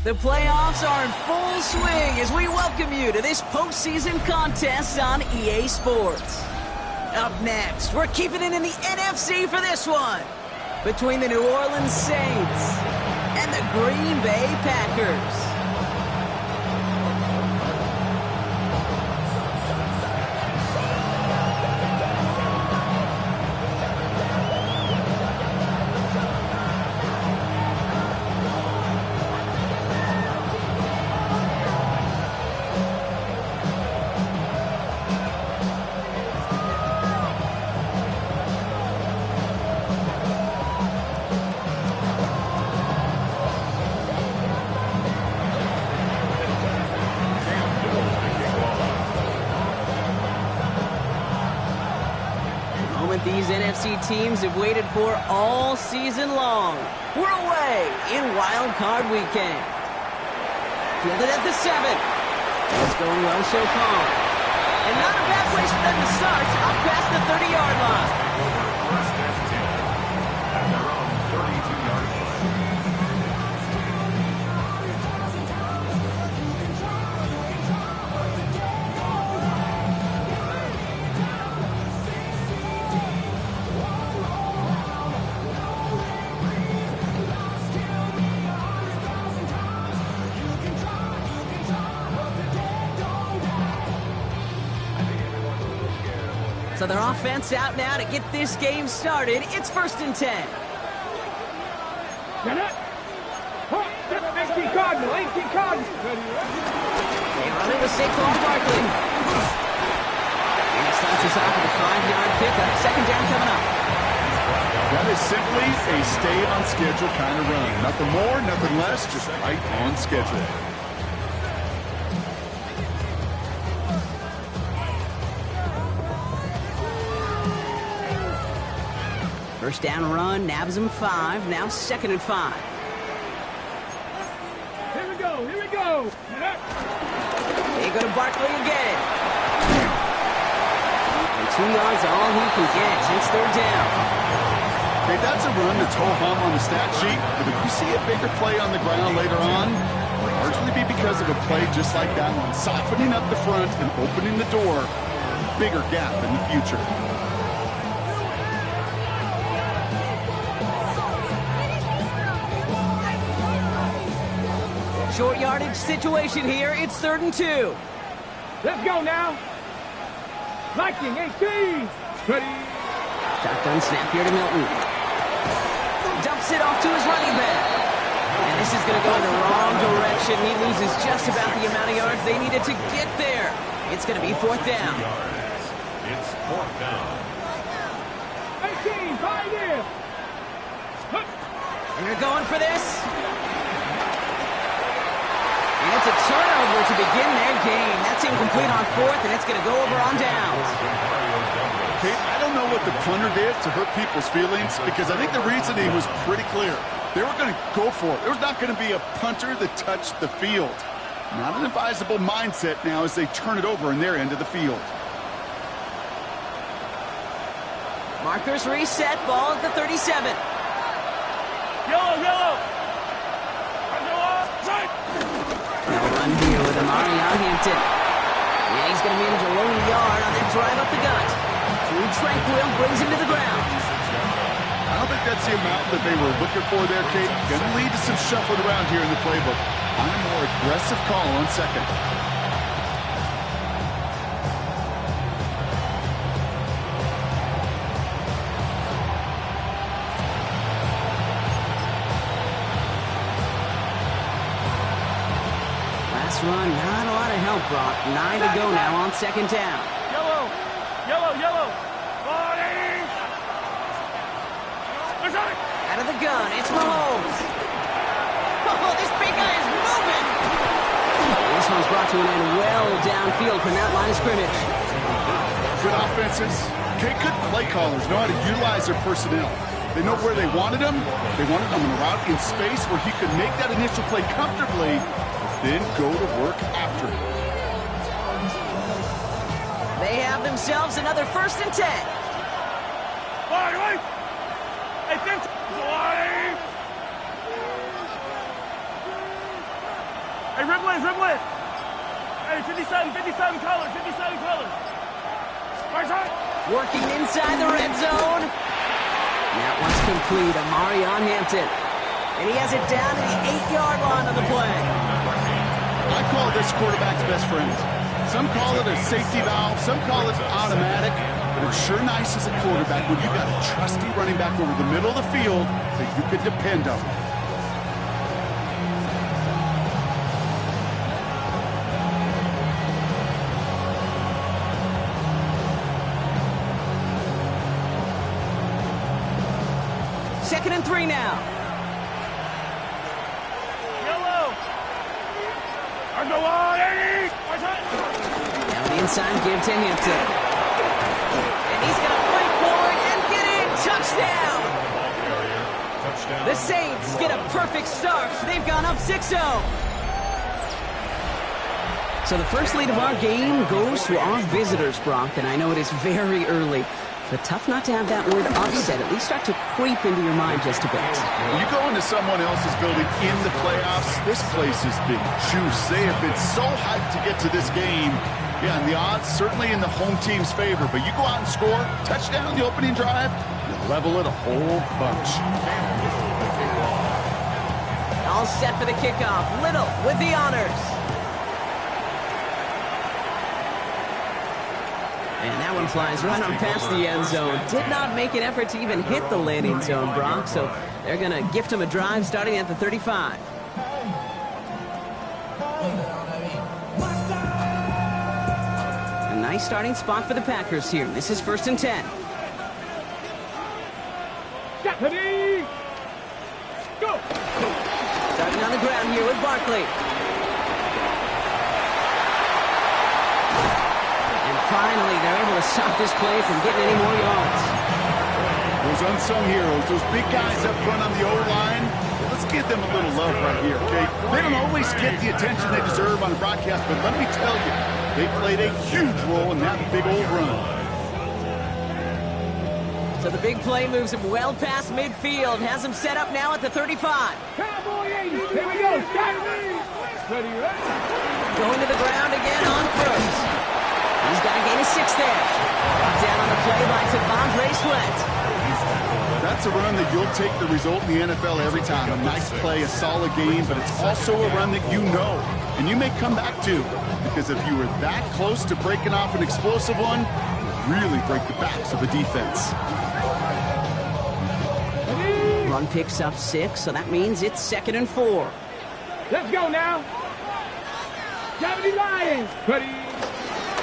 The playoffs are in full swing as we welcome you to this postseason contest on EA Sports. Up next, we're keeping it in the NFC for this one, between the New Orleans Saints and the Green Bay Packers. These NFC teams have waited for all season long. We're away in Wild Card Weekend. Fielded at the 7. It's going well so far. And not a bad place for them to start, up past the 30-yard line. So their offense out now to get this game started. It's 1st and 10. 18 Cardinal, 18 Cardinal. They run it with Saquon Barkley. And he starts us off with a 5-yard pickup. 2nd down coming up. That is simply a stay-on-schedule kind of run. Nothing more, nothing less, just right on schedule. First down run, nabs him 5. Now 2nd and 5. Here we go, here we go. They go to Barkley again. And 2 yards all he can get. It's 3rd down. Okay, that's a run that's ho-hum on the stat sheet, but if you see a bigger play on the ground later on, it'll largely be because of a play just like that one, softening up the front and opening the door, bigger gap in the future. Short yardage situation here. It's 3rd and 2. Let's go now. Viking, 18. Ready. Shotgun snap here to Milton. Dumps it off to his running back. And this is going to go in the wrong direction. He loses just about the amount of yards they needed to get there. It's going to be 4th down. It's 4th down. 18, find him. And they're going for this. And it's a turnover to begin their game. That's incomplete on 4th, and it's going to go over on downs. Okay, I don't know what the punter did to hurt people's feelings, because I think the reasoning was pretty clear. They were going to go for it. There's not going to be a punter that touched the field. Not an advisable mindset now as they turn it over in their end of the field. Markers reset, ball at the 37. Yellow, yellow. No run here with Amari on Hampton. Yeah, he's going to manage a lone yard on that drive up the gut. Drew Tranquill brings him to the ground. I don't think that's the amount that they were looking for there, Kate. Going to lead to some shuffling around here in the playbook. On a more aggressive call on 2nd. Run, not a lot of help, Brock. 9 to go now on 2nd down. Yellow, yellow, yellow. Out of the gun, it's Mahomes. Oh, this big guy is moving. This one's brought to an end well downfield from that line of scrimmage. Good offenses. Okay, good play callers know how to utilize their personnel. They know where they wanted him. They wanted him on a route in space where he could make that initial play comfortably, then go to work after it. They have themselves another 1st and 10. Wait! Hey, Finch! Wait! Hey, Riblet! Hey, 57 colors! Right side! Working inside the red zone. That one's complete. Amarion Hampton. And he has it down to the 8-yard line on the play. I call this quarterback's best friend. Some call it a safety valve, some call it automatic, but it's sure nice as a quarterback when you got a trusty running back over the middle of the field that you can depend on. Second and 3 now. Yellow! I go on, Eddie! Right side! Now the inside give to Hampton. And he's going to fight forward and get in. Touchdown! Touchdown. The Saints get a perfect start. They've gone up 6-0. So the first lead of our game goes to our visitors, Brock. And I know it is very early, but tough not to have that word upset at least start to creep into your mind just a bit. When you go into someone else's building in the playoffs, this place has been juice. They have been so hyped to get to this game. Yeah, and the odds certainly in the home team's favor. But you go out and score, touchdown the opening drive, you level it a whole bunch. All set for the kickoff. Little with the honors. And that one flies right on past the end zone. Did not make an effort to even hit the landing zone, Brock. So they're going to gift him a drive starting at the 35. A nice starting spot for the Packers here. This is 1st and 10. Ready! Go! Starting on the ground here with Barkley. Finally, they're able to stop this play from getting any more yards. Those unsung heroes, those big guys up front on the O-line, let's give them a little love right here, okay? They don't always get the attention they deserve on the broadcast, but let me tell you, they played a huge role in that big old run. So the big play moves him well past midfield, has him set up now at the 35. Cowboy 80! Here we go! Stop! Ready, ready? Going to the ground again on first. He's got a gain of 6 there. Brought down on the play by T'Vondre Sweat. That's a run that you'll take the result in the NFL every time. A nice play, a solid game, but it's also a run that you know and you may come back to, because if you were that close to breaking off an explosive one, you really break the backs of the defense. Run picks up 6, so that means it's 2nd and 4. Let's go now! 70 Lions! Ready?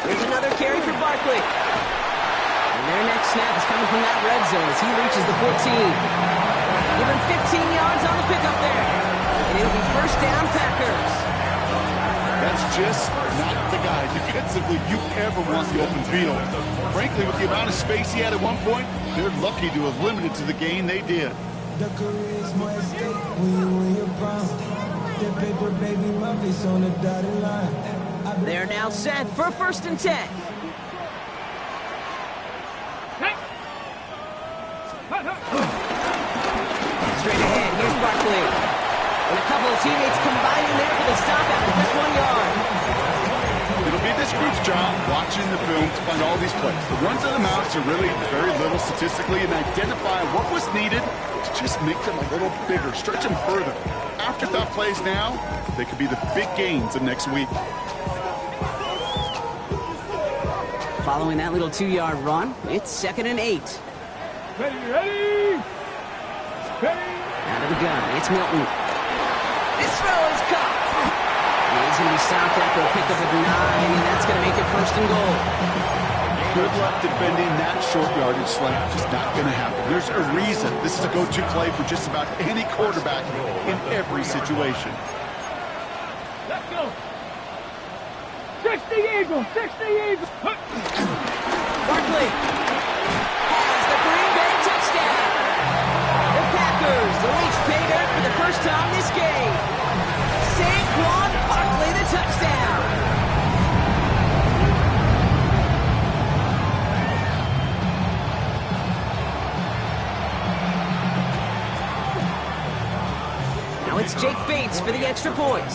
Here's another carry for Barkley. And their next snap is coming from that red zone as he reaches the 14. Give him 15 yards on the pickup there. And it'll be 1st down Packers. That's just not the guy defensively you ever want the open field. Frankly, with the amount of space he had at one point, they're lucky to have limited to the gain they did. The career is more at stake when you win your prime. That paper, baby, my face on the dotted line. They're now set for 1st and 10. Straight ahead, here's Barkley. And a couple of teammates combining there for the stop after this 1 yard. It'll be this group's job watching the film to find all these plays. The runs and the mounts are really very little statistically, and identify what was needed to just make them a little bigger, stretch them further. Afterthought plays now, they could be the big gains of next week. Following that little 2-yard run, it's 2nd and 8. Ready, ready! Ready! Out of the gun, it's Milton. This throw is caught. And he's going to be stopped after a pickup of 9, and that's going to make it 1st and goal. Good luck defending that short yardage slant. Just not going to happen. There's a reason this is a go-to play for just about any quarterback in every situation. Let's go! 60 Eagles! 60 Eagles! Barkley has the Green Bay touchdown. time this game. Saquon Barkley, the touchdown. Now it's Jake Bates for the extra point.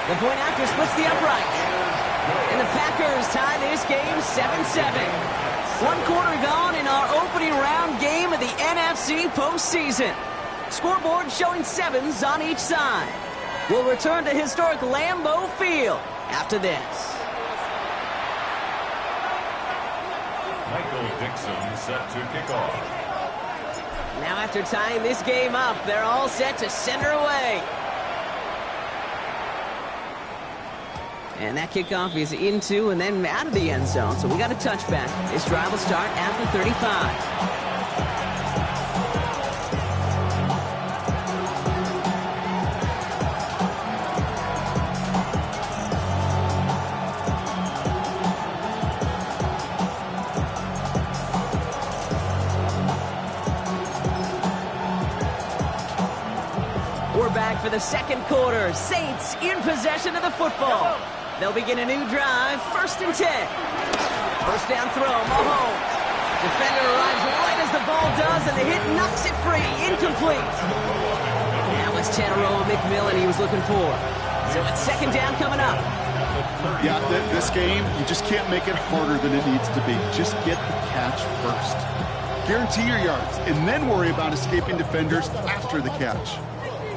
The point after splits the upright. And the Packers tie this game 7-7. 1 quarter gone in our opening round game of the NFC postseason. Scoreboard showing 7s on each side. We'll return to historic Lambeau Field after this. Michael Dixon set to kick off. Now after tying this game up, they're all set to center away. And that kickoff is into and then out of the end zone. So we got a touchback. This drive will start at the 35. We're back for the second quarter. Saints in possession of the football. They'll begin a new drive, 1st and 10. First down throw, Mahomes. Defender arrives right as the ball does, and the hit knocks it free, incomplete. That was Tannero McMillan he was looking for. So it's 2nd down coming up. Yeah, this game, you just can't make it harder than it needs to be. Just get the catch first. Guarantee your yards, and then worry about escaping defenders after the catch.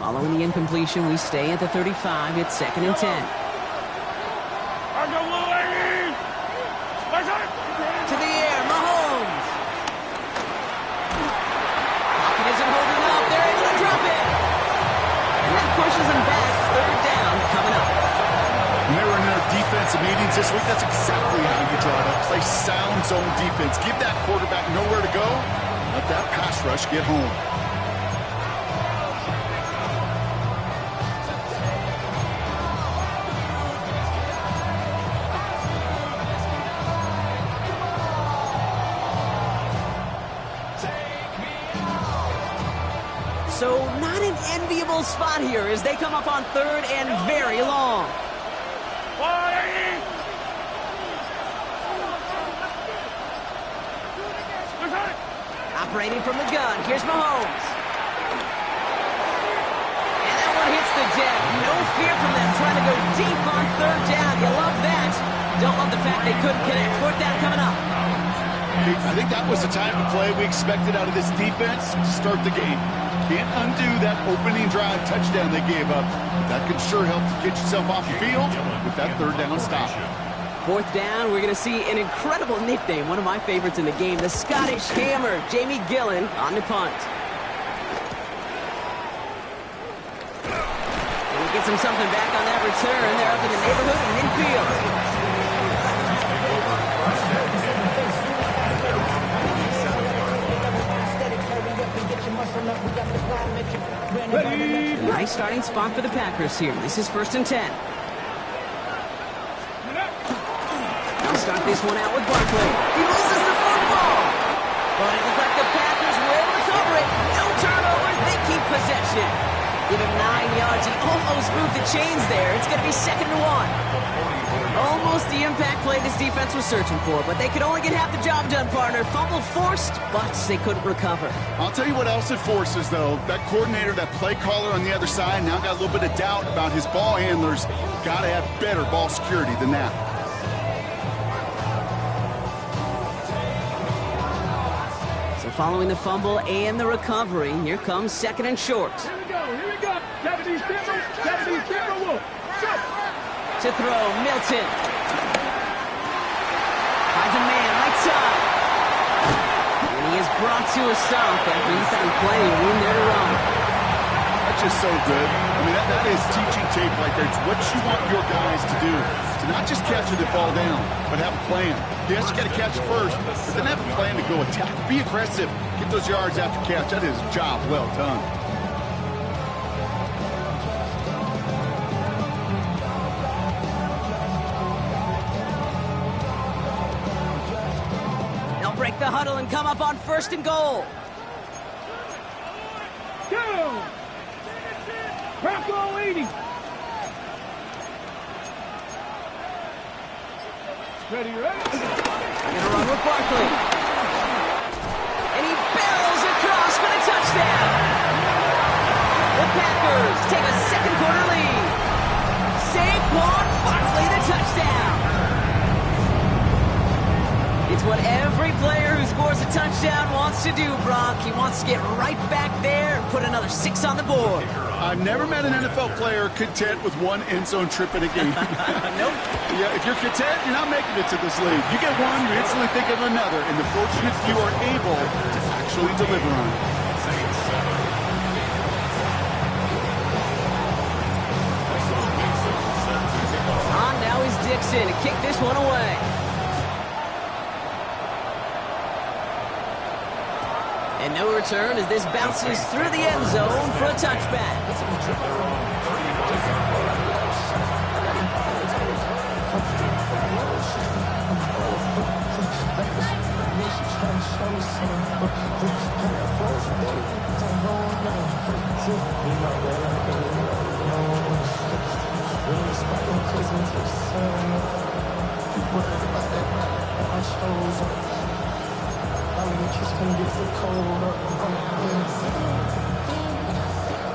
Following the incompletion, we stay at the 35. It's 2nd and 10. To the air, Mahomes. Pocket isn't holding up. They're able to drop it. And that pushes them back. 3rd down coming up. When they were in their defensive meetings this week, that's exactly how you draw it up. Play sound zone defense. Give that quarterback nowhere to go. Let that pass rush get home. So not an enviable spot here as they come up on 3rd and very long. Operating from the gun, here's Mahomes. And that one hits the deck. No fear from them trying to go deep on 3rd down. You love that. Don't love the fact they couldn't connect. 4th down coming up. I think that was the type of play we expected out of this defense to start the game. Can't undo that opening drive touchdown they gave up. But that could sure help to get yourself off the field with that 3rd down stop. 4th down, we're going to see an incredible nickname, one of my favorites in the game, the Scottish Hammer, Jamie Gillan on the punt. And he gets him something back on that return. They're up in the neighborhood of midfield. Nice starting spot for the Packers here. This is 1st and 10. They'll start this one out with Barkley. He loses the football. But it looks like the Packers will recover it. No turnovers. They keep possession. Give him 9 yards. He almost moved the chains there. It's going to be 2nd and 1. Almost the impact play this defense was searching for, but they could only get half the job done, partner. Fumble forced, but they couldn't recover. I'll tell you what else it forces, though. That coordinator, that play caller on the other side, now got a little bit of doubt about his ball handlers. Got to have better ball security than that. So following the fumble and the recovery, here comes 2nd and short. Here we go. Deputies Timberwolf. To throw, Milton. Finds a man, right side. And he is brought to a stop after he found plenty of room there to run. That's just so good. I mean, that is teaching tape right there. It's what you want your guys to do. To not just catch it and fall down, but have a plan. Yes, you got to catch it first, but then have a plan to go attack. Be aggressive. Get those yards after catch. That is a job well done. Break the huddle and come up on 1st and goal. Go! Rocco 80. Ready, ready. They're going to run with Barkley. And he barrels across for the touchdown. The Packers take a second quarter lead. Saquon Barkley, the touchdown. It's what every player who scores a touchdown wants to do, Brock. He wants to get right back there and put another 6 on the board. I've never met an NFL player content with one end zone trip in a game. Nope. Yeah, if you're content, you're not making it to this league. You get one, you instantly think of another, and the fortunate few are able to actually deliver on it. Now is Dixon to kick this one away. And no return as this bounces through the end zone for a touchback.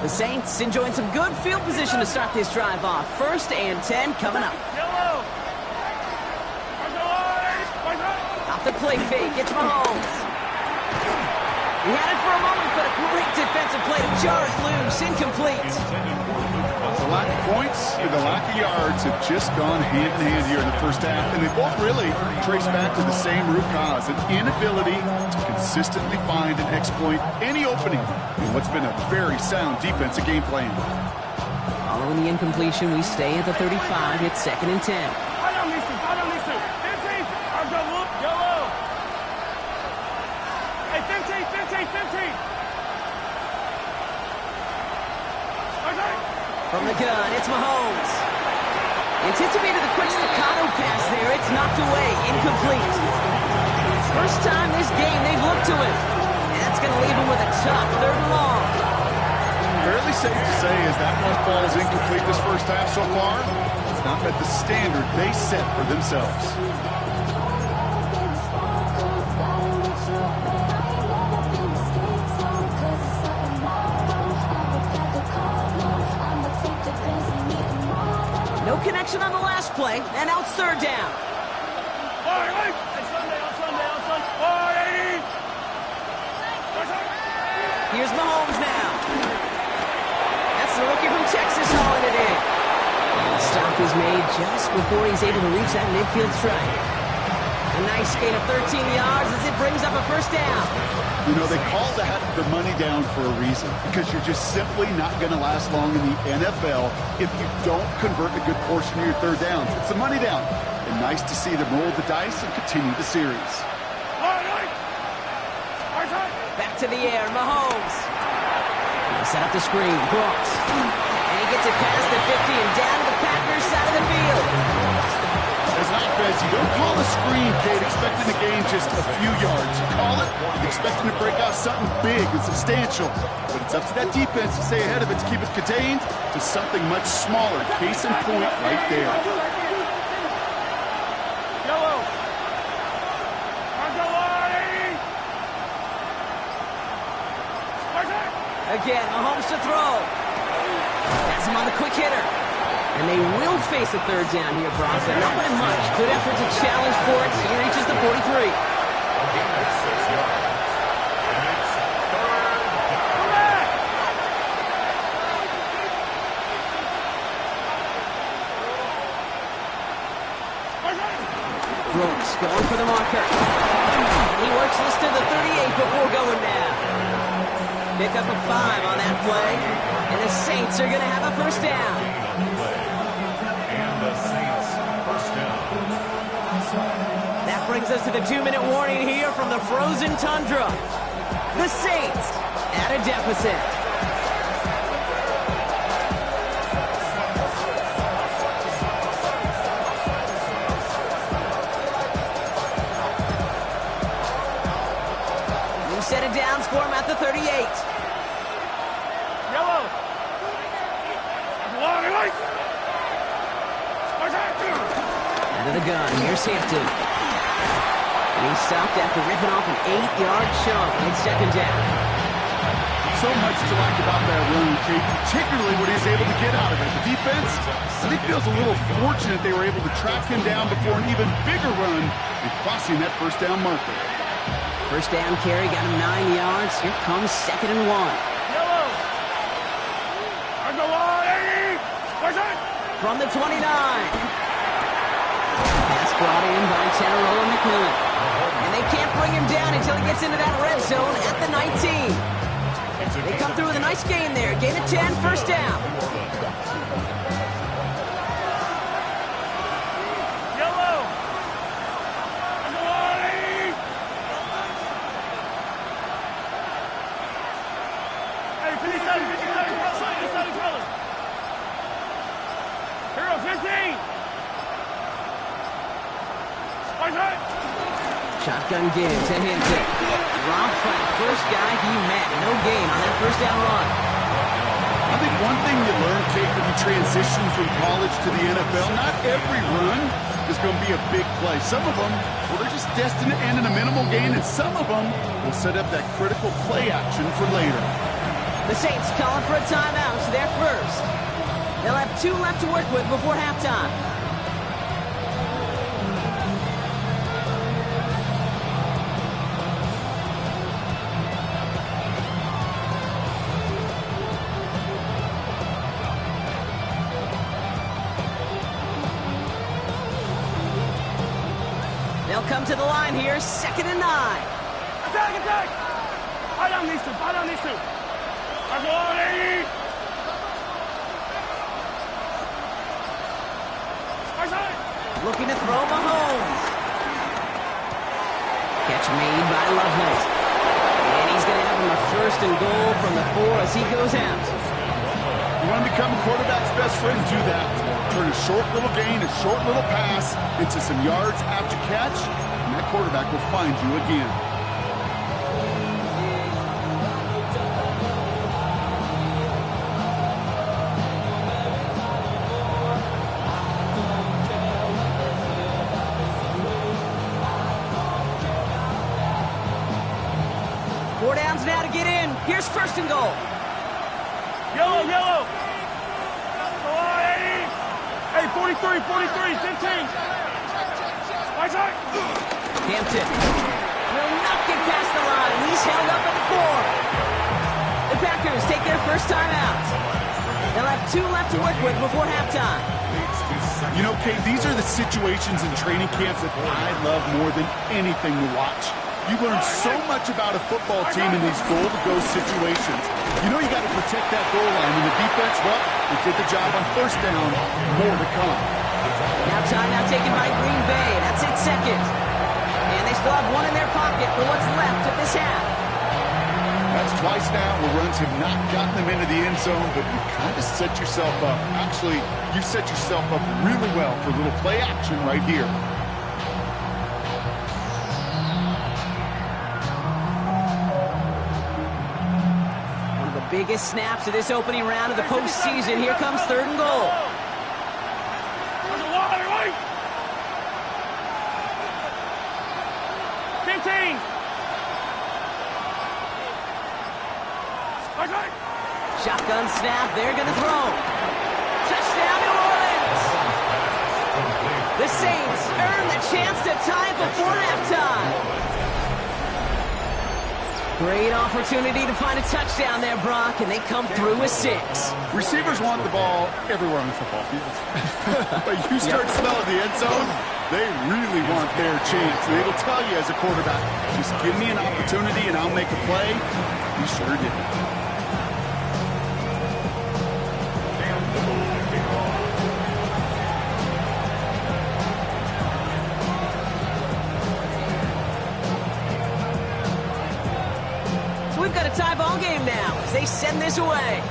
The Saints enjoying some good field position to start this drive off. 1st and 10 coming up. Off the play fake, it's Mahomes. He had it for a moment, but a great defensive play to jar it loose, incomplete. The lack of points and the lack of yards have just gone hand in hand here in the first half, and they both really trace back to the same root cause, an inability to consistently find and exploit any opening in what's been a very sound defensive game plan. Following the incompletion, we stay at the 35. It's 2nd and 10. From the gun, it's Mahomes. Anticipated the quick staccato pass there. It's knocked away, incomplete. First time this game they've looked to him. And that's going to leave him with a tough 3rd and long. Fairly safe to say as that one falls incomplete this first half so far, it's not met the standard they set for themselves. No connection on the last play, and now it's 3rd down. Here's Mahomes now. That's the rookie from Texas hauling it in. And the stop is made just before he's able to reach that midfield strike. A nice gain of 13 yards as it brings up a 1st down. You know, they call that the money down for a reason, because you're just simply not going to last long in the NFL if you don't convert a good portion of your 3rd downs. It's a money down, and nice to see them roll the dice and continue the series. Back to the air, Mahomes. He'll set up the screen, Brooks. And he gets it past the 50 and down to the Packers side of the field. As an offense, you don't call a screen, Kate, expecting to gain just a few yards. You call it expecting to break out something big and substantial. But it's up to that defense to stay ahead of it, to keep it contained to something much smaller. Case in point right there. Again, Mahomes to throw. Has him on the quick hitter. And they will face a 3rd down here, Brock, but not by much. Good effort to challenge for it. He reaches the 43. Brooks going for the marker. And he works this to the 38 before going down. Pick up a 5 on that play. And the Saints are going to have a 1st down. That brings us to the 2-minute warning here from the frozen tundra. The Saints at a deficit. downs for him at the 38. Yellow. That's long and light. Out of the gun, here's Hampton. And he's stopped after ripping off an 8-yard chunk in second down. So much to like about that run, Kate, particularly what he was able to get out of it. The defense, I think, feels a little fortunate they were able to track him down before an even bigger run and crossing that first down marker. First down carry got him 9 yards. Here comes 2nd and 1. Yellow. I go on, 80. Where's it? From the 29. Pass brought in by Tenarola McMillan. And they can't bring him down until he gets into that red zone at the 19. They come through with a nice gain there. Gain of 10, first down. Yellow. I go on, 80. Hey, 57 colors. Hero, 15. Where's it? Shotgun give to Hampton. Drops by the first guy he met. No gain on that first down run. I think one thing you learn, Kate, when you transition from college to the NFL, not every run is going to be a big play. Some of them, well, they're just destined to end in a minimal gain, and some of them will set up that critical play action for later. The Saints calling for a timeout. They're first. They'll have 2 left to work with before halftime. They'll come to the line here, 2nd and 9. Attack! Fight on these two. I go on, 80. Where's it? Looking to throw Mahomes. Catch made by Loveland. And he's going to have him a 1st and goal from the 4 as he goes out. You want to become a quarterback's best friend, do that. Turn a short little gain, a short little pass into some yards after catch, and that quarterback will find you again. Four downs now to get in. Here's 1st and goal. Yellow. Go on, 80. Hey, 43, 15. Where's it? Hampton will not get past the line. He's held up at the 4. The Packers take their first time out. They'll have 2 left to work with before halftime. You know, Kate, these are the situations in training camps that I love more than anything to watch. You learn so much about a football team in these goal-to-go situations. You know you got to protect that goal line, and the defense, well, they did the job on first down. More to come. Now timeout taken by Green Bay. That's it, 2nd. And they still have 1 in their pocket for what's left of this half. That's twice now where runs have not gotten them into the end zone, but you kind of set yourself up. Actually, you set yourself up really well for a little play action right here. Biggest snaps of this opening round of the postseason. Here comes 3rd and goal. There's a water, right? 15. Where's it? Shotgun snap. They're going to throw. Touchdown, New Orleans. The Saints earn the chance to tie it before halftime. Great opportunity to find a touchdown there, Brock, and they come through with 6. Receivers want the ball everywhere on the football field. But you start smelling the end zone, they really want their chance. They will tell you as a quarterback, just give me an opportunity and I'll make a play. He sure did. We've got a tie ball game now as they send this away.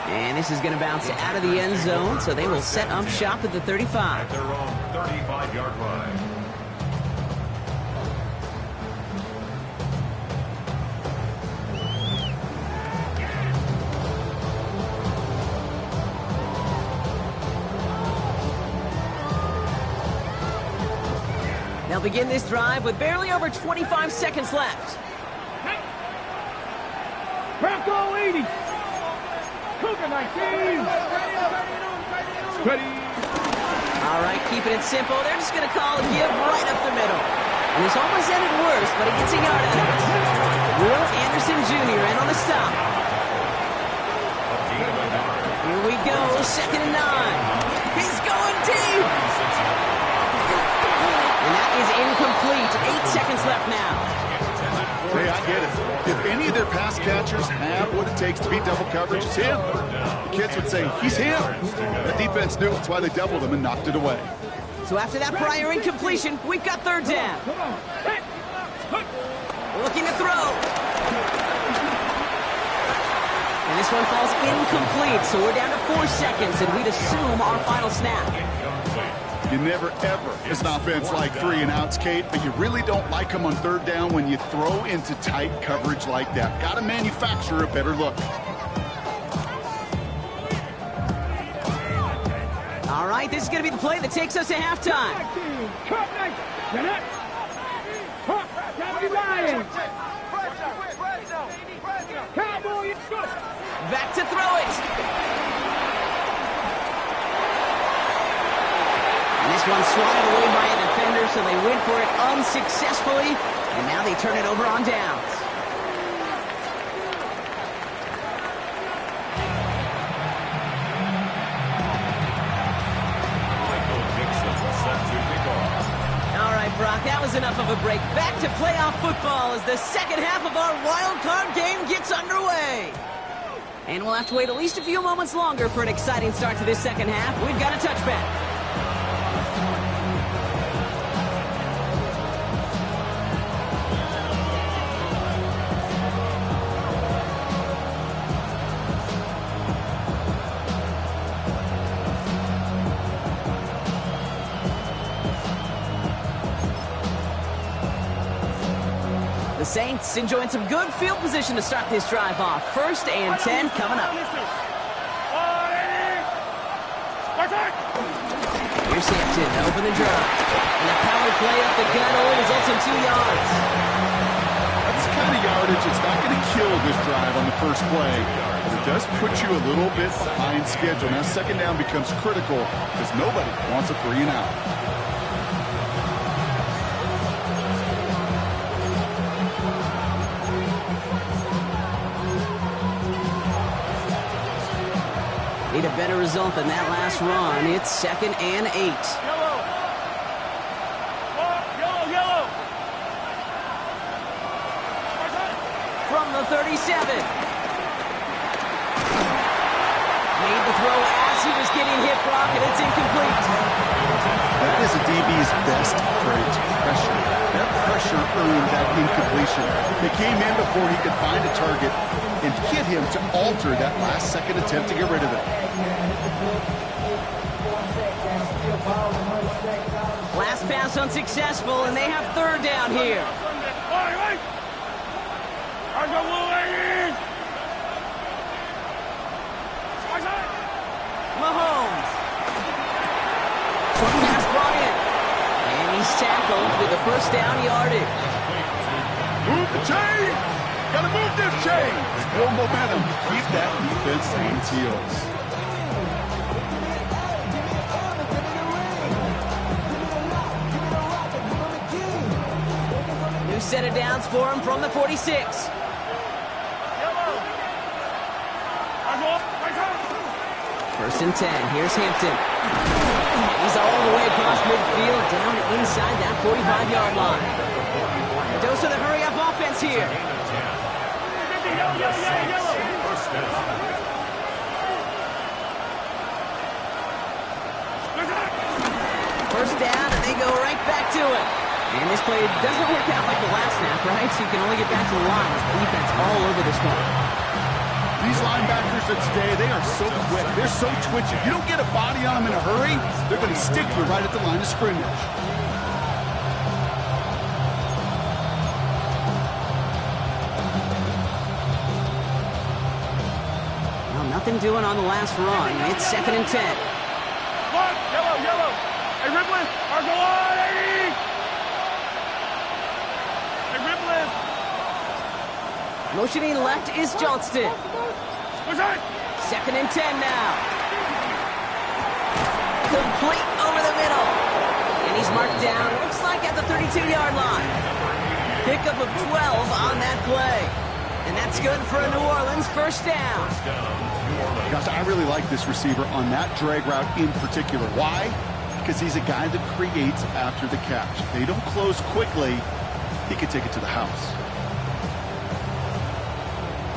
And this is going to bounce out of the end zone, so they will set up shop at the 35. At their own 35-yard line. They'll begin this drive with barely over 25 seconds left. Bronco 80. Cougar 19. Ready. All right, keeping it simple. They're just going to call a give right up the middle. And this almost ended worse, but he gets a yard out of it. Will Anderson Jr. in on the stop. Here we go, 2nd and 9. He's going deep. And that is incomplete. 8 seconds left now. Hey, I get it. If any of their pass catchers have what it takes to beat double coverage, it's him. The kids would say, he's him. The defense knew. That's why they doubled him and knocked it away. So after that prior incompletion, we've got 3rd down. Looking to throw. And this one falls incomplete, so we're down to 4 seconds, and we'd assume our final snap. You never, ever, as an offense, like 3 and outs, Kate, but you really don't like them on 3rd down when you throw into tight coverage like that. Got to manufacture a better look. All right, this is going to be the play that takes us to halftime. Back to throw it. And this one swatted away by a defender, so they went for it unsuccessfully, and now they turn it over on downs. All right, Brock, that was enough of a break. Back to playoff football as the second half of our wild card game gets underway. And we'll have to wait at least a few moments longer for an exciting start to this second half. We've got a touchback. Saints enjoying some good field position to start this drive off. 1st and 10 coming up. Here's Hampton to open the drive. And a power play up the gut only results in 2 yards. That's the kind of yardage it's not going to kill this drive on the first play, but it does put you a little bit behind schedule. Now 2nd down becomes critical because nobody wants a 3 and out. Need a better result than that last run. It's 2nd and 8. Yellow. Yellow. From the 37. Made the throw as he was getting hit, Brock, and it's incomplete. That is a DB's best trait, pressure. That pressure earned that incompletion. They came in before he could find a target and hit him to alter that last-second attempt to get rid of it. Last pass unsuccessful, and they have 3rd down here. Mahomes. Short pass brought in. And he's tackled with the 1st down yardage. Move the chain! Gotta move this chain! Build momentum. Keep that defense on its heels. New set of downs for him from the 46. First and 10. Here's Hampton. He's all the way across midfield, down inside that 45-yard line. A dose of the hurry-up offense here. First down, and they go right back to it. And this play doesn't work out like the last snap, right? So you can only get back to the line. Defense all over this one. These linebackers of today, they are so quick. They're so twitchy. You don't get a body on them in a hurry, they're going to stick you right at the line of scrimmage. Well, nothing doing on the last run. It's 2nd and 10. Yellow. Hey, Ripley, our goal line, 80. Motioning left is Johnston. Second and 10 now. Complete over the middle. And he's marked down, looks like at the 32-yard line. Pickup of 12 on that play. And that's good for a New Orleans first down. Gosh, I really like this receiver on that drag route in particular. Why? Because he's a guy that creates after the catch. They don't close quickly. He could take it to the house.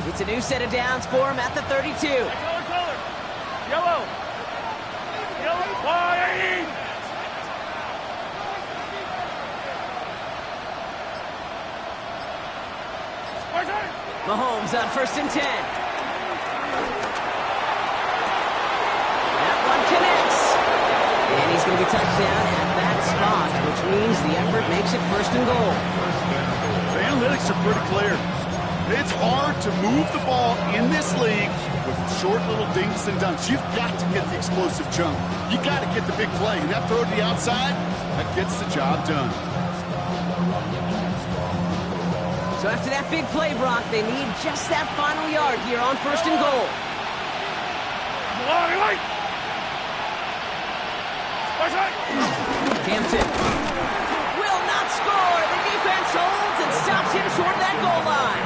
It's a new set of downs for him at the 32. Yellow. Wide. Mahomes on first and 10. That one connects. And he's going to be touched down at that spot, which means the effort makes it first and goal. The analytics are pretty clear. It's hard to move the ball in this league with short little dinks and dunks. You've got to get the explosive jump. You got to get the big play. And that throw to the outside, that gets the job done. So after that big play, Brock, they need just that final yard here on first and goal. Hampton will not score. The defense holds and stops him short of that goal line.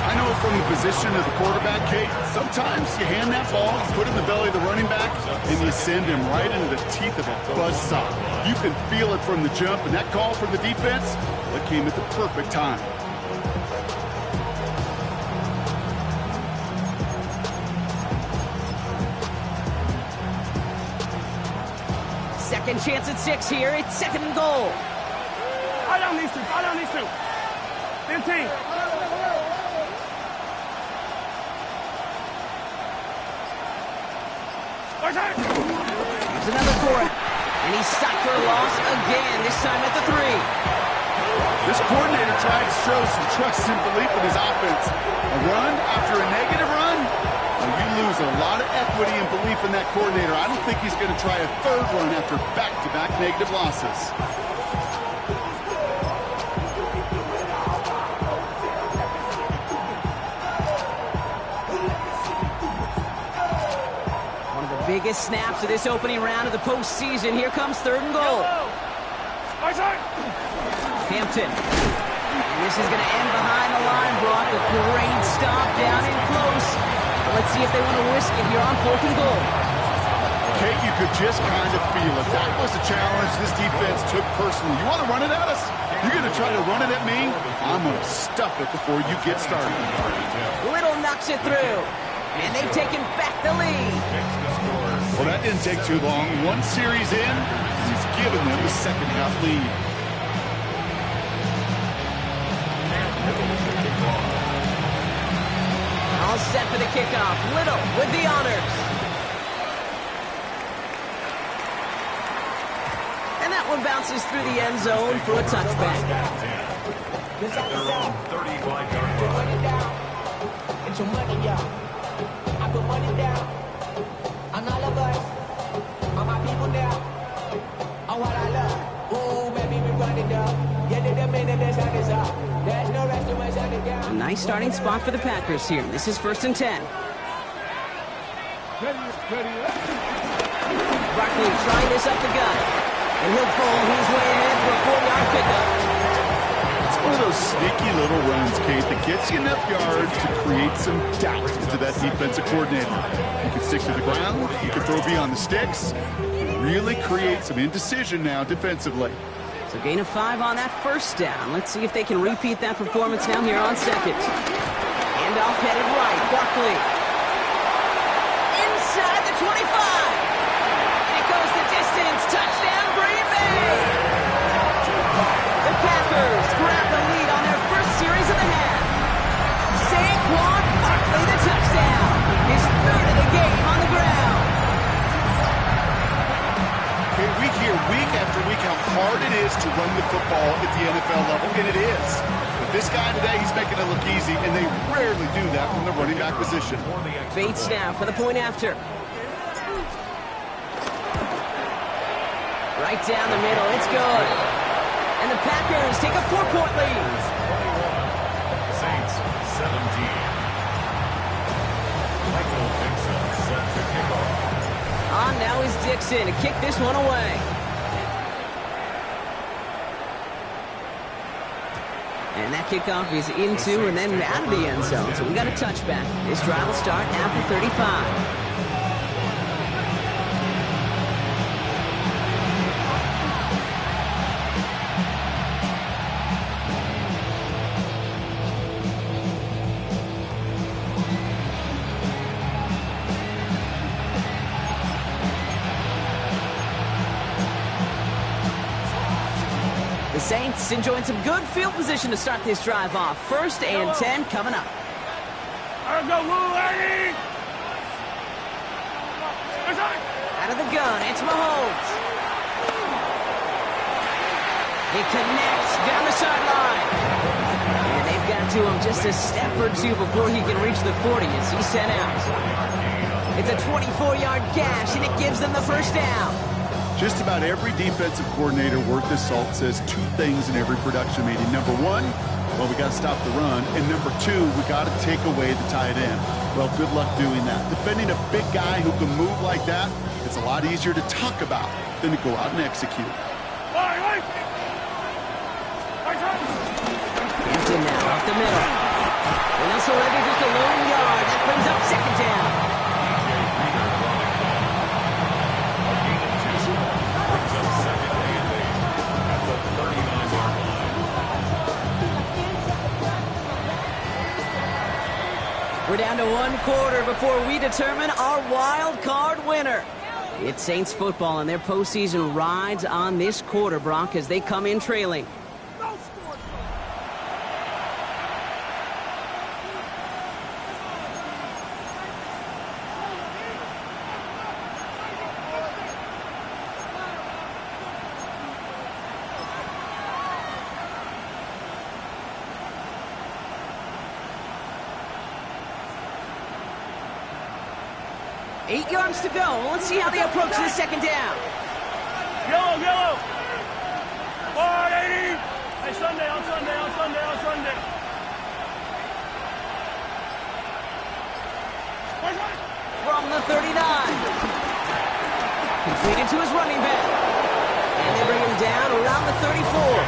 I know from the position of the quarterback, Kate, sometimes you hand that ball, you put it in the belly of the running back, and you send him right into the teeth of a buzzsaw. You can feel it from the jump, and that call from the defense, that came at the perfect time. Second chance at 6 here. It's second and goal. Fire down these two. 15. Here's another for it. And he's stopped for a loss again, this time at the 3. This coordinator tried to show some trust and belief in his offense. A run after a negative run, you lose a lot of equity and belief in that coordinator. I don't think he's going to try a third run after back-to-back negative losses. One of the biggest snaps of this opening round of the postseason. Here comes third and goal. Hampton. And this is going to end behind the line, Brock. A great stop down in close. Let's see if they want to risk it here on fourth and goal. Kate, you could just kind of feel it. That was a challenge this defense took personally. You want to run it at us? You're going to try to run it at me? I'm going to stuff it before you get started. Little knocks it through. And they've taken back the lead. Well, that didn't take too long. One series in, he's given them the second half lead. All set for the kickoff. Little with the honors. And that one bounces through the end zone for a touchback. Get money down. Get your money out. I put money down. On all of us. On my people now. On what I love. Ooh, baby, we run it up. Get it a minute, there's how this up. There's no rest to my shut it down. A nice starting spot for the Packers here. This is first and 10. Barkley trying this up the gut. And he'll pull his way ahead for a 4-yard pickup. It's one of those sneaky little runs, Kate, that gets you enough yards to create some doubt into that defensive coordinator. You can stick to the ground. You can throw beyond the sticks. Really create some indecision now defensively. So gain of 5 on that first down. Let's see if they can repeat that performance now here on second. Handoff headed right. Barkley. Inside the 25. And it goes the distance. Touchdown, Green Bay. The Packers grab the lead on their first series of the half. Saquon Barkley, the touchdown. His third of the game on the ground. Okay, we hear week after week how hard it is to run the football at the NFL level, and it is. But this guy today, he's making it look easy, and they rarely do that from the running back position. Bates now for the point after. Right down the middle, it's good. And the Packers take a 4-point lead. Saints kicks in to kick this one away. And that kickoff is into and then out of the end zone. So we got a touchback. This drive will start after 35. The Saints enjoying some good field position to start this drive off. 1st and 10 coming up. Let's go, Woo, Eddie! Out of the gun, it's Mahomes. He connects down the sideline. And they've got to him just a step or two before he can reach the 40 as he's sent out. It's a 24-yard gash, and it gives them the first down. Just about every defensive coordinator worth his salt says two things in every production meeting. Number one, well, we got to stop the run. And number two, we got to take away the tight end. Well, good luck doing that. Defending a big guy who can move like that, it's a lot easier to talk about than to go out and execute. Empty now, up the middle. And that's already just a lone yard. That brings up 2nd down. We're down to 1 quarter before we determine our wild card winner. It's Saints football, and their postseason rides on this quarter, Brock, as they come in trailing. Eight yards to go. Let's see how they approach this 2nd down. Yellow, yellow. Forward, 80. Hey, Sunday, on Sunday, on Sunday, on Sunday. From the 39. Completed to his running back. And they bring him down around the 34.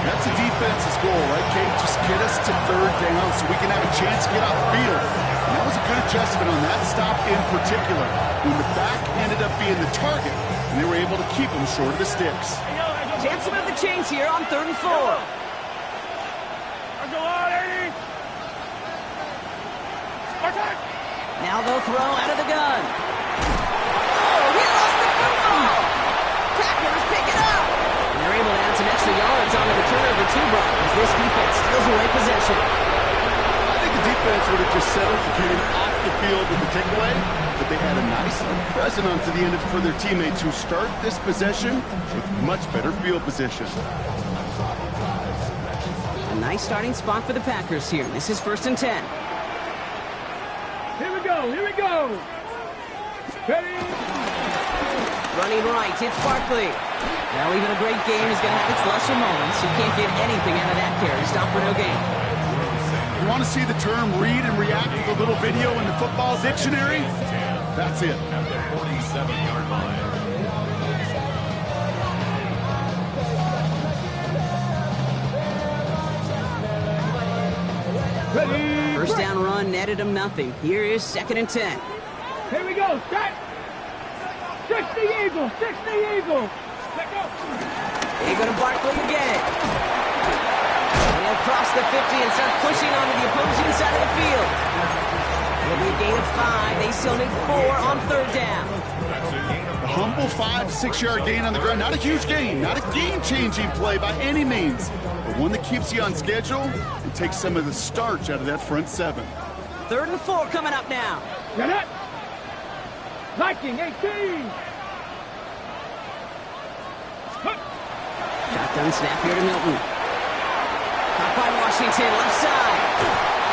That's a defense's goal, right, Kate? Just get us to 3rd down so we can have a chance to get off the field. And that was a good adjustment on that stop in particular, when the back ended up being the target, and they were able to keep him short of the sticks. Chance to move the chains here on 3rd and 4. Now they'll throw out of the gun. Oh, he lost the football. Packers pick it up. And they're able to add some extra yards on the return of the 2 block as this defense steals away possession. I think the defense would have just settled for getting off the field with the takeaway, but they had a nice present onto the end of it for their teammates who start this possession with much better field position. A nice starting spot for the Packers here. This is 1st and 10. Here we go, here we go. Ready? Running right, it's Barkley. Now even a great game is going to have its lesser moments. You can't get anything out of that carry. Stop for no gain. You want to see the term read and react with a little video in the football dictionary? That's it. At the 47-yard line. Ready? First down run netted him nothing. Here is 2nd and 10. Here we go, set. 60 Eagles, 60 Eagles. Let go. They go to Barkley again. And they'll cross the 50 and start pushing onto the opposing side of the field. It'll be a gain of 5. They still need 4 on 3rd down. A humble 5 to 6 yard gain on the ground. Not a huge gain, not a game-changing play by any means, but one that keeps you on schedule and takes some of the starch out of that front 7. 3rd and 4 coming up now. Get it. Viking 18. Shotgun snap here to Milton. Caught by Washington, left side.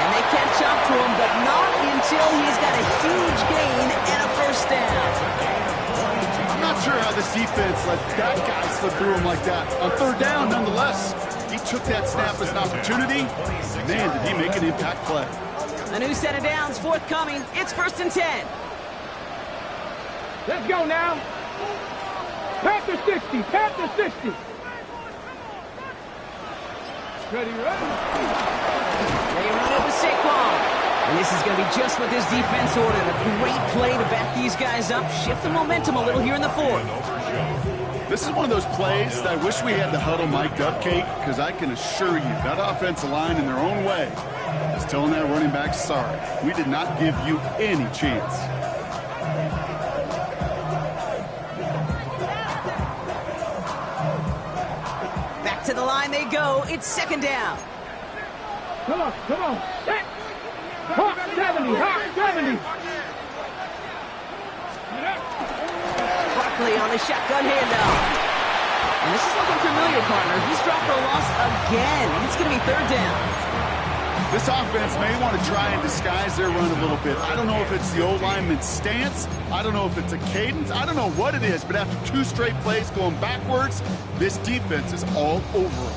And they catch up to him, but not until he's got a huge gain and a first down. I'm not sure how this defense let that guy slip through him like that. On 3rd down, nonetheless, he took that snap as an opportunity. Man, did he make an impact play. A new set of downs forthcoming. It's 1st and 10. Let's go now. Panther 60. Panther 60. Ready, ready. They run it with Saquon. And this is going to be just what this defense ordered. A great play to back these guys up, shift the momentum a little here in the fourth. This is one of those plays that I wish we had the huddle mic'd up, Kate, because I can assure you that offensive line in their own way is telling that running back, sorry, we did not give you any chance. Back to the line they go. It's second down. Come on, come on. Hawk 70, Hawk 70. Barkley on the shotgun handoff. And this is looking familiar, partner. He's dropped for a loss again. It's going to be third down. This offense may want to try and disguise their run a little bit. I don't know if it's the old lineman's stance. I don't know if it's a cadence. I don't know what it is, but after 2 straight plays going backwards, this defense is all over them.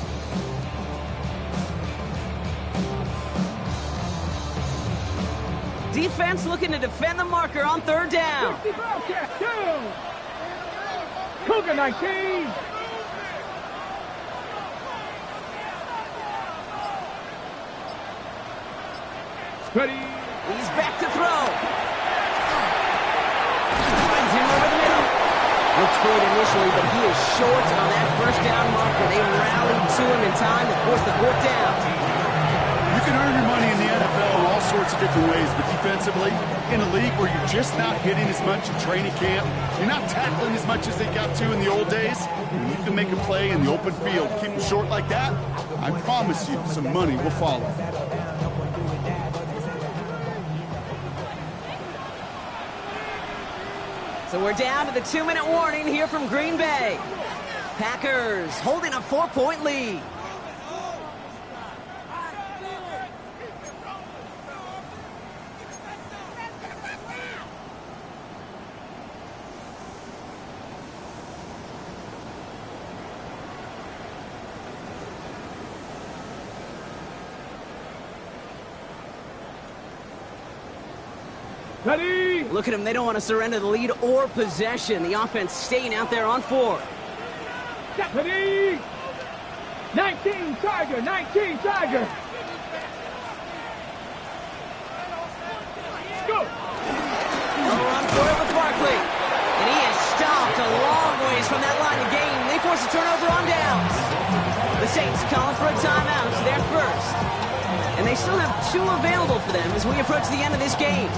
Defense looking to defend the marker on third down. Cougar 19. Ready. He's back to throw. Finds him over the middle. Looks good initially, but he is short on that first down marker. They rallied to him in time to force the fourth down. You can earn your money in the NFL in all sorts of different ways, but defensively, in a league where you're just not hitting as much in training camp, you're not tackling as much as they got to in the old days, and you can make a play in the open field. Keep them short like that, I promise you some money will follow. So we're down to the 2-minute warning here from Green Bay. Packers holding a 4-point lead. Ready. Look at them. They don't want to surrender the lead or possession. The offense staying out there on 4. Ready. 19 Tiger. 19 Tiger. Go. Run for it with Barkley. And he is stopped a long ways from that line of game. They force a turnover on downs. The Saints calling for a timeout. It's their first. And they still have 2 available for them as we approach the end of this game.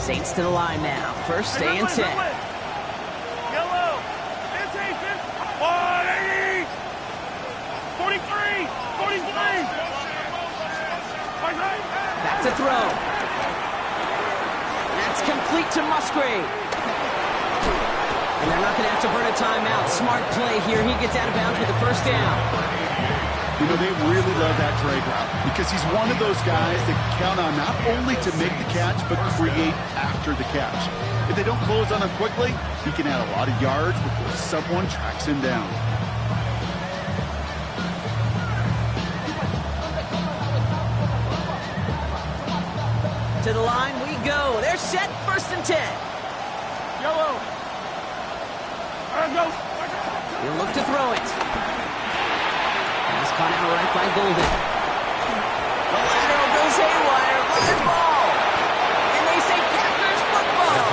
Saints to the line now. First stay and 10. Yellow. 180. 43. 43. Back to throw. That's complete to Musgrave. And they're not going to have to burn a timeout. Smart play here. He gets out of bounds with the first down. You know, they really love that drag route because he's one of those guys that count on not only to make the catch, but create after the catch. If they don't close on him quickly, he can add a lot of yards before someone tracks him down. To the line we go. They're set. First and 10. Yellow. Go. He'll look to throw it. Pass caught out right by Golden. The lateral goes haywire. Live ball. And they say Packers football.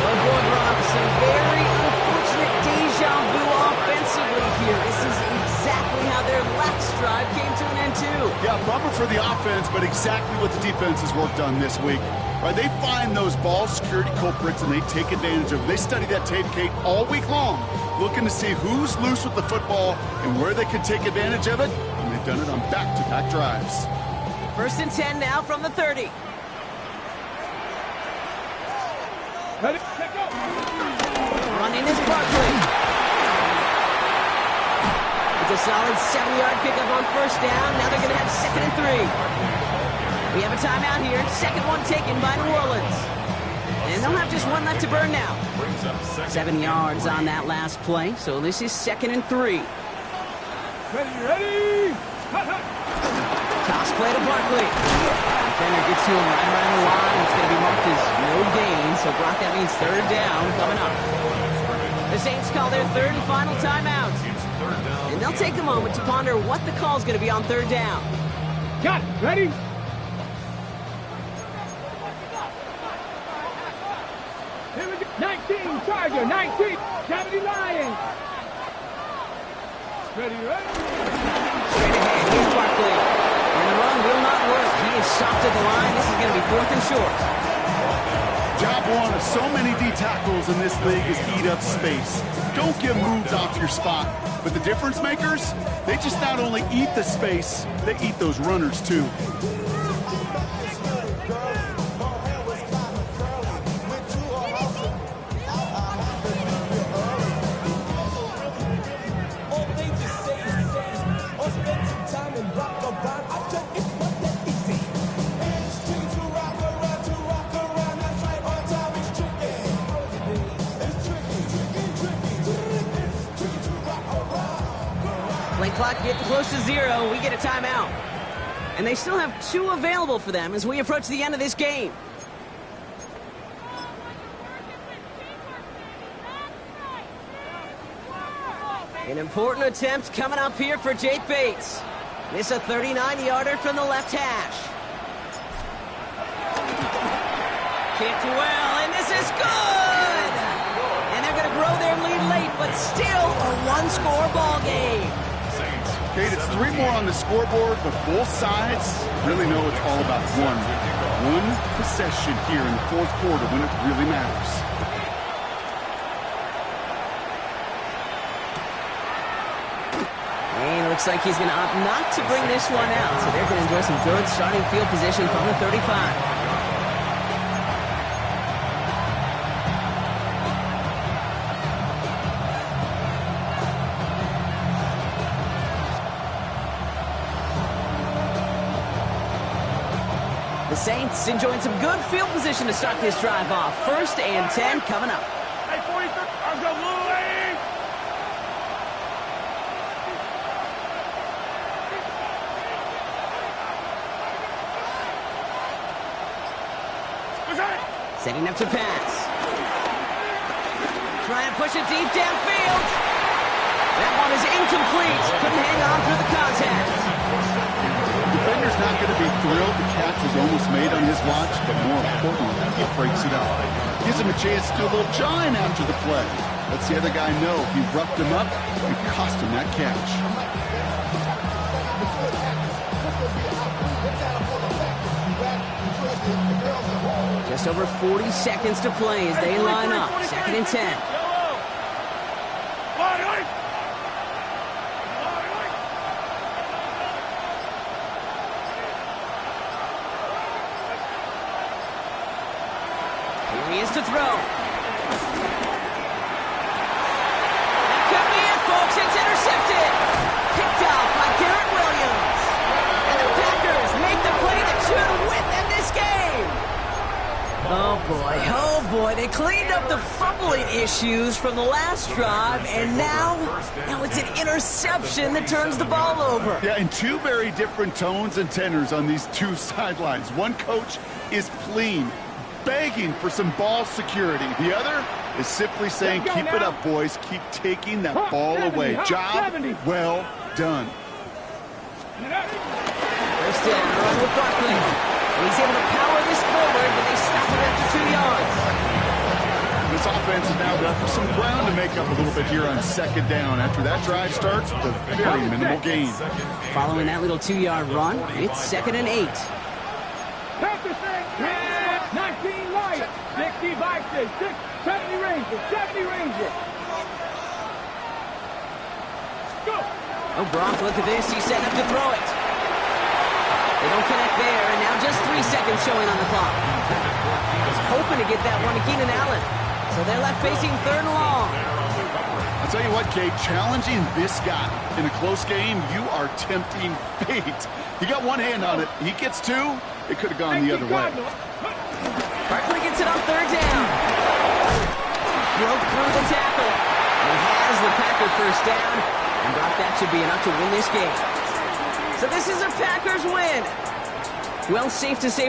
Oh boy, Rob, some very unfortunate deja vu offensively here. This is exactly how their last drive came to an end too. Yeah, bummer for the offense, but exactly what the defense has worked on this week. Right, they find those ball security culprits and they take advantage of them. They study that tape, Kate, all week long, looking to see who's loose with the football and where they can take advantage of it, and they've done it on back-to-back drives. First and 10 now from the 30. Ready. Go. Running is Barkley. It's a solid 7-yard pickup on first down. Now they're going to have 2nd and 3. We have a timeout here. Second one taken by New Orleans. And they'll have just one left to burn now. 7 yards on that last play, so this is 2nd and 3. Ready! Toss play to Barkley. Defender gets to him right around the line. It's going to be marked as no gain, so Brock, that means 3rd down coming up. The Saints call their 3rd and final timeout. And they'll take a moment to ponder what the call is going to be on 3rd down. Got it. Ready? Here we go. 19, Charger. 19, 70 Lions. Ready? Straight ahead, here's Barkley. And the run will not work. He is soft at the line. This is going to be 4th and short. Job one of so many D tackles in this league is eat up space. Don't get moved off your spot. But the difference makers, they just not only eat the space, they eat those runners too. Clock getting close to 0. We get a timeout. And they still have 2 available for them as we approach the end of this game. An important attempt coming up here for Jake Bates. This a 39-yarder from the left hash. Kicked well, and this is good! And they're going to grow their lead late, but still a one-score ball game. Kate, it's 3 more on the scoreboard, but both sides really know it's all about one possession here in the 4th quarter when it really matters. And it looks like he's going to opt not to bring this one out, so they're going to enjoy some good starting field position from the 35. The Saints enjoying some good field position to start this drive off. 1st and 10 coming up. Hey, 43, I'll go Louis! Setting up to pass. Trying to push it deep downfield. That one is incomplete. Couldn't hang on through the contact. Defender's not going to be thrilled the catch is almost made on his watch, but more importantly, he breaks it up. Gives him a chance to do a little jawing after the play. Lets the other guy know he roughed him up and cost him that catch. Just over 40 seconds to play as they line up. 2nd and 10. Here he is to throw. That could be it, folks. It's intercepted. Picked off by Garrett Williams. And the Packers make the play that should win them this game. Oh boy, they cleaned up the fumbling issues from the last drive, and now it's an interception that turns the ball over. Yeah, and 2 very different tones and tenors on these 2 sidelines. One coach is pleading, begging for some ball security. The other is simply saying, keep it up, boys. Keep taking that ball away. Job well done. First down, run with Barkley. He's able to power this forward, but they stop him after 2 yards. This offense has now got some ground to make up a little bit here on 2nd down. After that drive starts with a very minimal gain. Following that little 2-yard run, it's 2nd and 8. 19 Lions, 60 Vikings, 70 Rangers, 70 Rangers. Go! Oh, Brock, look at this. He's set up to throw it. They don't connect there, and now just 3 seconds showing on the clock. Was hoping to get that one to Keenan Allen. So they're left facing 3rd and long. I'll tell you what, Kate, challenging this guy in a close game, you are tempting fate. He got one hand on it. He gets two. It could have gone the other way. Barkley gets it on third down. Broke through the tackle. And has the Packer first down. And Brock, that should be enough to win this game. So this is a Packers win. Well, safe to say